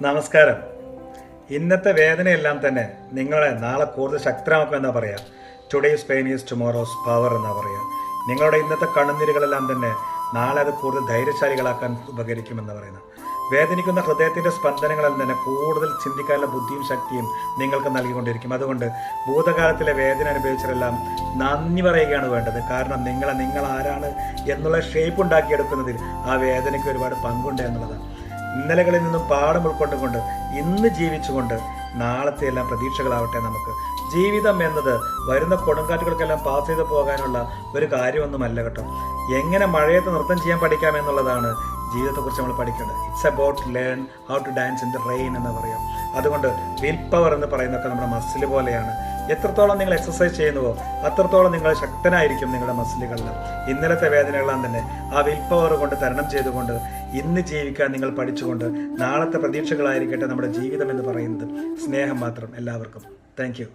നമസ്കാരം. ഇന്നത്തെ വേദനയെല്ലാം തന്നെ നിങ്ങളെ നാളെ കൂടുതൽ ശക്തരാക്കും എന്നാ പറയാ. Today's pain is tomorrow's power എന്നാ പറയാ. നിങ്ങളുടെ ഇന്നത്തെ കണ്ണുനീരുകളെല്ലാം തന്നെ നാളെ അത് കൂടുതൽ ധൈര്യശാലികളാക്കാൻ ഉപകരിക്കുമെന്ന് പറയുന്നത്. വേദനിക്കുന്ന ഹൃദയത്തിന്റെ സ്പന്ദനങ്ങളെല്ലാം തന്നെ കൂടുതൽ ചിന്തിക്കാനുള്ള ബുദ്ധിയും ശക്തിയും നിങ്ങൾക്ക് നൽകിക്കൊണ്ടിരിക്കും. അതുകൊണ്ട് ഭൂതകാലത്തിലെ വേദന അനുഭവിച്ചവരെല്ലാം നന്ദി പറയുകയാണ് വേണ്ടത്. കാരണം നിങ്ങൾ ആരാണ് എന്നുള്ള ഷേപ്പ് ഉണ്ടാക്കിയെടുക്കുന്നതിൽ ആ വേദനയ്ക്ക് ഒരുപാട് പങ്കുണ്ട് എന്നുള്ളതാണ്. ഇന്നലകളിൽ നിന്നും പാഠം ഉൾക്കൊണ്ടുകൊണ്ട് ഇന്ന് ജീവിച്ചുകൊണ്ട് നാളത്തെ എല്ലാം പ്രതീക്ഷകളാവട്ടെ. നമുക്ക് ജീവിതം എന്നത് വരുന്ന കൊടുങ്കാറ്റുകൾക്കെല്ലാം പാസ് ചെയ്ത് പോകാനുള്ള ഒരു കാര്യമൊന്നുമല്ല കേട്ടോ. എങ്ങനെ മഴയത്ത് നൃത്തം ചെയ്യാൻ പഠിക്കാം എന്നുള്ളതാണ് ജീവിതത്തെക്കുറിച്ച് നമ്മൾ പഠിക്കേണ്ടത്. It's about learn how to dance in the rain എന്ന് പറയാം. അതുകൊണ്ട് വിൽ പവർ എന്ന് പറയുന്നതൊക്കെ നമ്മുടെ മസിൽ പോലെയാണ്. എത്രത്തോളം നിങ്ങൾ എക്സസൈസ് ചെയ്യുന്നുവോ അത്രത്തോളം നിങ്ങൾ ശക്തനായിരിക്കും നിങ്ങളുടെ മസിലുകളിലും. ഇന്നലത്തെ വേദനകളെല്ലാം തന്നെ ആ വിൽ പവർ കൊണ്ട് തരണം ചെയ്തുകൊണ്ട് ഇന്ന് ജീവിക്കാൻ നിങ്ങൾ പഠിച്ചുകൊണ്ട് നാളത്തെ പ്രതീക്ഷകളായിരിക്കട്ടെ നമ്മുടെ ജീവിതം എന്ന് പറയുന്നത്. സ്നേഹം മാത്രം എല്ലാവർക്കും. Thank you.